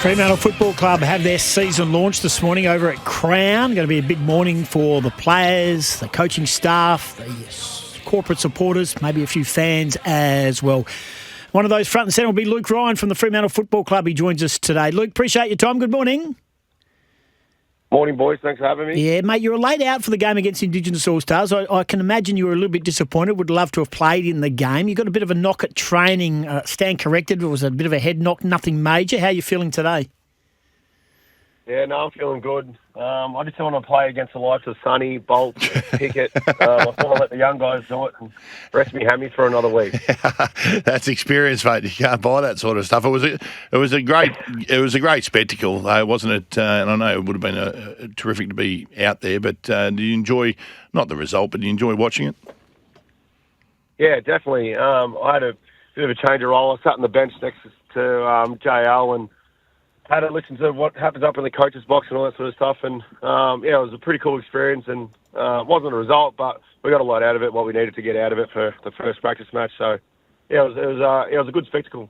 Fremantle Football Club have their season launch this morning over at Crown. Going to be a big morning for the players, the coaching staff, the corporate supporters, maybe a few fans as well. One of those front and centre will be Luke Ryan from the Fremantle Football Club. He joins us today. Luke, appreciate your time. Good morning. Morning, boys. Thanks for having me. Yeah, mate, you were late out for the game against Indigenous All Stars. I can imagine you were a little bit disappointed. Would love to have played in the game. You got a bit of a knock at training. Stand corrected. It was a bit of a head knock, nothing major. How are you feeling today? Yeah, no, I'm feeling good. I just want to play against the likes of Sonny, Bolt, Pickett. I want to let the young guys do it and rest me hammy for another week. That's experience, mate. You can't buy that sort of stuff. It was a great spectacle, wasn't it? And I know it would have been terrific to be out there. But do you enjoy not the result, but do you enjoy watching it? Yeah, definitely. I had a bit of a change of role. I sat on the bench next to JL and had to listen to what happens up in the coach's box and all that sort of stuff. And, it was a pretty cool experience. And it wasn't a result, but we got a lot out of it, what we needed to get out of it for the first practice match. So, yeah, it was a good spectacle.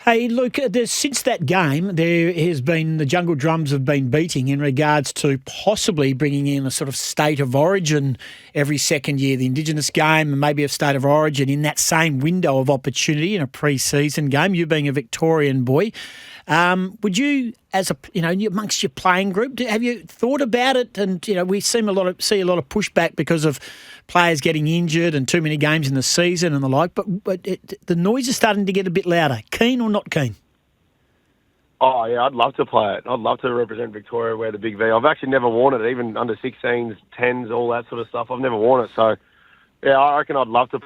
Hey, Luke, since that game, there has been the Jungle Drums have been beating in regards to possibly bringing in a sort of state of origin every second year, the Indigenous game and maybe a state of origin in that same window of opportunity in a pre-season game. You being a Victorian boy, would you, as amongst your playing group, have you thought about it? And we see a lot of pushback because of players getting injured and too many games in the season and the like. But the noise is starting to get a bit louder. Keen or not keen? Oh, yeah, I'd love to play it. I'd love to represent Victoria, wear the big V. I've actually never worn it, even under 16s, 10s, all that sort of stuff. I've never worn it. So, yeah, I reckon I'd love to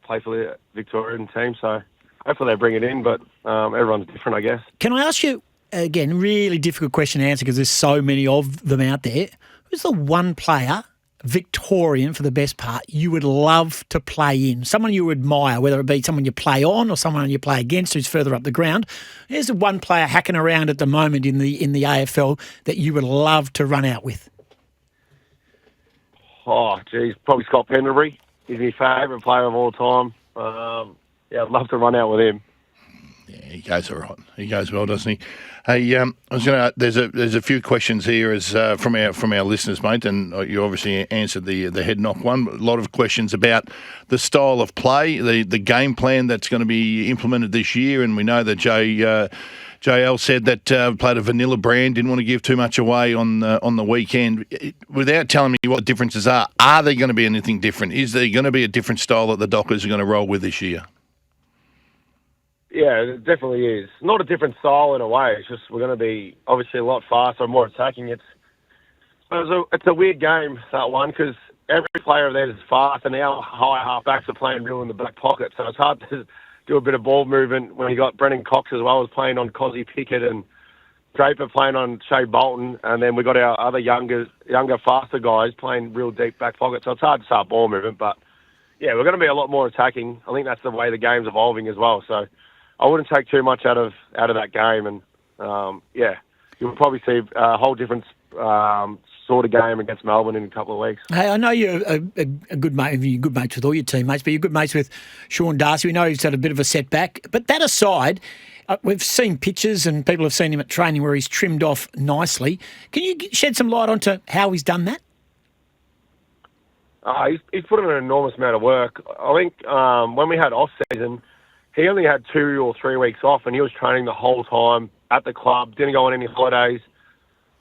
play for the Victorian team. So, hopefully they bring it in, but everyone's different, I guess. Can I ask you, again, really difficult question to answer because there's so many of them out there. Who's the one player, Victorian for the best part, you would love to play in? Someone you admire, whether it be someone you play on or someone you play against who's further up the ground. Here's the one player hacking around at the moment in the AFL that you would love to run out with. Oh, geez, probably Scott Pendlebury. He's my favourite player of all time. Yeah, I'd love to run out with him. Yeah, he goes all right. He goes well, doesn't he? Hey, I was going to. There's a few questions here as from our listeners, mate, and you obviously answered the head knock one. A lot of questions about the style of play, the game plan that's going to be implemented this year, and we know that JL said that played a vanilla brand, didn't want to give too much away on the weekend. Without telling me what the differences are there going to be anything different? Is there going to be a different style that the Dockers are going to roll with this year? Yeah, it definitely is. Not a different style in a way. It's just we're going to be obviously a lot faster, more attacking. It's a weird game, that one, because every player there is fast, and our high halfbacks are playing real in the back pocket. So it's hard to do a bit of ball movement when you got Brendan Cox as well as playing on Cozzy Pickett and Draper playing on Shai Bolton, and then we got our other younger, faster guys playing real deep back pocket. So it's hard to start ball movement, but yeah, we're going to be a lot more attacking. I think that's the way the game's evolving as well. So I wouldn't take too much out of that game, and you'll probably see a whole different sort of game against Melbourne in a couple of weeks. Hey, I know you're a good mate. You're good mates with all your teammates, but you're good mates with Sean Darcy. We know he's had a bit of a setback, but that aside, we've seen pictures and people have seen him at training where he's trimmed off nicely. Can you shed some light onto how he's done that? He's put in an enormous amount of work. I think when we had off season, he only had 2 or 3 weeks off, and he was training the whole time at the club. Didn't go on any holidays.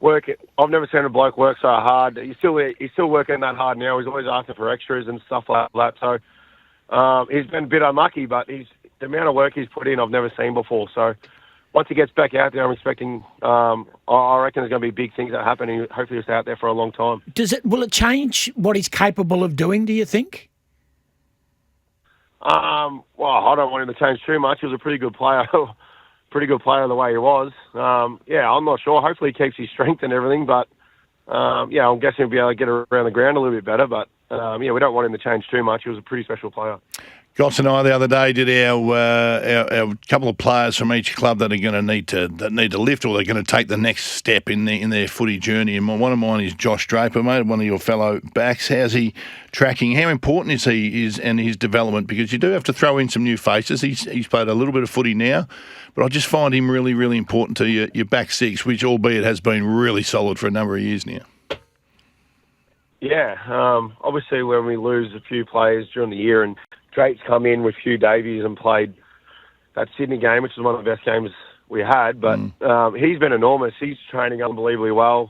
I've never seen a bloke work so hard. He's still working that hard now. He's always asking for extras and stuff like that. So he's been a bit unlucky, but the amount of work he's put in, I've never seen before. So once he gets back out there, I'm expecting. I reckon there's going to be big things that happen. And hopefully, he's out there for a long time. Will it change what he's capable of doing? Do you think? Well, I don't want him to change too much. He was a pretty good player. The way he was. I'm not sure. Hopefully he keeps his strength and everything, but I'm guessing he'll be able to get around the ground a little bit better, but we don't want him to change too much. He was a pretty special player. Goss and I the other day did our couple of players from each club that are going to need to lift, or they're going to take the next step in their footy journey. And one of mine is Josh Draper, mate, one of your fellow backs. How's he tracking? How important is he and his development? Because you do have to throw in some new faces. He's played a little bit of footy now, but I just find him really, really important to your back six, which albeit has been really solid for a number of years now. Yeah, obviously when we lose a few players during the year, and Drake's come in with Hugh Davies and played that Sydney game, which is one of the best games we had, but he's been enormous. He's training unbelievably well.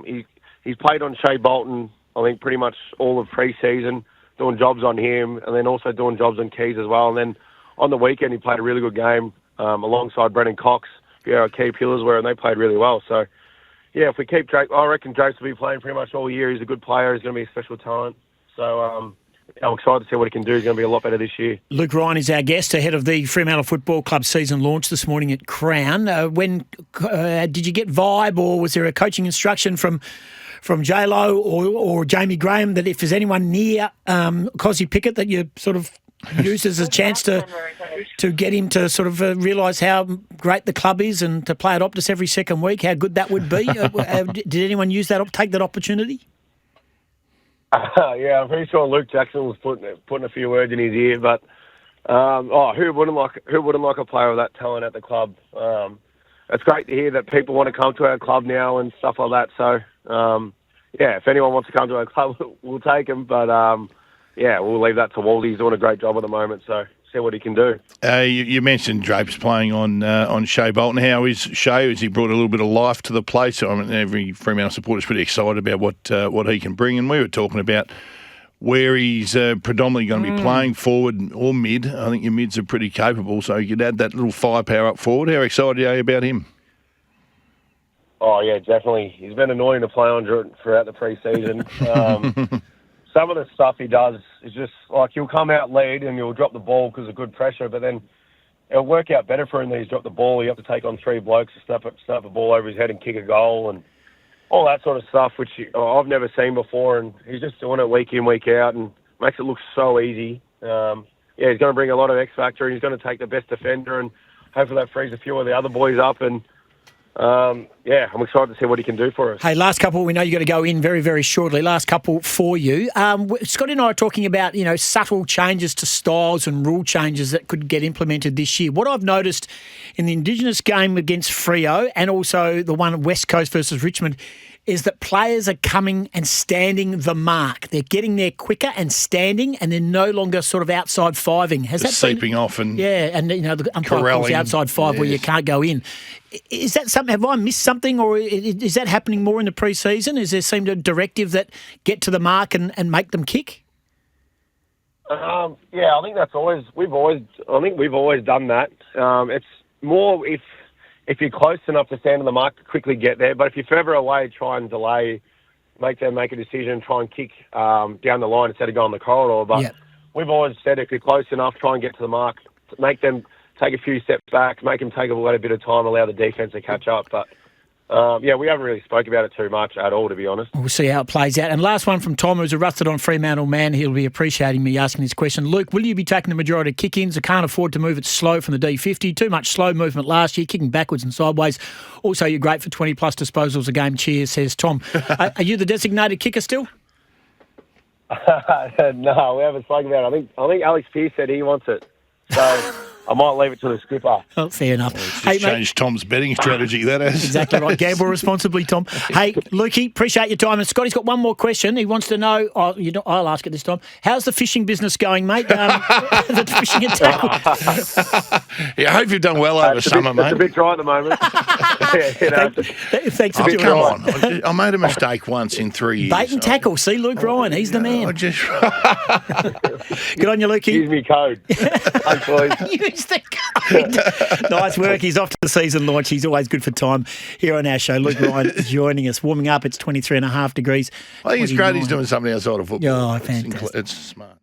He's played on Shai Bolton, I think, pretty much all of pre-season, doing jobs on him, and then also doing jobs on Keys as well. And then on the weekend, he played a really good game alongside Brendan Cox, who our key pillars were, and they played really well. So, yeah, if we keep Drake, I reckon Drake's will be playing pretty much all year. He's a good player. He's going to be a special talent. So, I'm excited to see what he can do. He's going to be a lot better this year. Luke Ryan is our guest ahead of the Fremantle Football Club season launch this morning at Crown. When did you get vibe, or was there a coaching instruction from J-Lo or Jamie Graham that if there's anyone near Cosy Pickett that you sort of used as a chance to get him to sort of realise how great the club is and to play at Optus every second week, how good that would be? Did anyone take that opportunity? Yeah, I'm pretty sure Luke Jackson was putting a few words in his ear, but who wouldn't like a player of that talent at the club? It's great to hear that people want to come to our club now and stuff like that. So yeah, if anyone wants to come to our club, we'll take him. But yeah, we'll leave that to Waldy. He's doing a great job at the moment, so see what he can do. You mentioned Draper's playing on Shai Bolton. How is Shai? Has he brought a little bit of life to the place? I mean, every Fremantle supporter is pretty excited about what he can bring. And we were talking about where he's predominantly going to be playing, forward or mid. I think your mids are pretty capable, so you could add that little firepower up forward. How excited are you about him? Oh, yeah, definitely. He's been annoying to play on throughout the pre-season. Some of the stuff he does is just like he'll come out lead and he'll drop the ball because of good pressure, but then it'll work out better for him that he's dropped the ball. You have to take on three blokes to snap a ball over his head and kick a goal and all that sort of stuff, which I've never seen before. And he's just doing it week in, week out, and makes it look so easy. Yeah, he's going to bring a lot of X factor, and he's going to take the best defender, and hopefully that frees a few of the other boys up. And yeah, I'm excited to see what he can do for us. Hey, last couple, we know you've got to go in very, very shortly. Last couple for you. Scotty and I are talking about, subtle changes to styles and rule changes that could get implemented this year. What I've noticed in the Indigenous game against Freo and also the one at West Coast versus Richmond is that players are coming and standing the mark. They're getting there quicker and standing, and they're no longer sort of outside fiving. Has just that seeping off and the umpire calls the outside five where you can't go in. Is that something? Have I missed something, or is that happening more in the pre-season? Is there seemed a directive that get to the mark and make them kick? Yeah, I think we've always done that. It's more if you're close enough to stand on the mark, quickly get there. But if you're further away, try and delay, make them make a decision, try and kick down the line instead of going the corridor. But we've always said if you're close enough, try and get to the mark, make them take a few steps back, make them take a bit of time, allow the defence to catch up. But yeah, we haven't really spoke about it too much at all, to be honest. We'll see how it plays out. And last one from Tom, who's a rusted-on Fremantle man. He'll be appreciating me asking this question. Luke, will you be taking the majority of kick-ins? I can't afford to move it slow from the D50. Too much slow movement last year, kicking backwards and sideways. Also, you're great for 20-plus disposals a game. Cheers, says Tom. Are you the designated kicker still? No, we haven't spoken about it. I think Alex Pearce said he wants it. So I might leave it to the skipper. Oh, fair enough. Well, it's changed Tom's betting strategy, that has. Exactly right. Gamble responsibly, Tom. Hey, Lukey, appreciate your time. And Scotty's got one more question. He wants to know, I'll ask it this time, how's the fishing business going, mate? The fishing and tackle. Yeah, I hope you've done well over summer, mate. It's a bit dry at the moment. Thanks for doing come on. I made a mistake once in 3 years. Bait and tackle. See, Luke Ryan, he's the man. Good on you, Lukey. Use me code. Thanks, boys. Use the code. Nice work. He's off to the season launch. He's always good for time here on our show. Luke Ryan joining us. Warming up. It's 23.5 degrees. I think it's great he's doing something outside of football. Oh, fantastic. It's smart.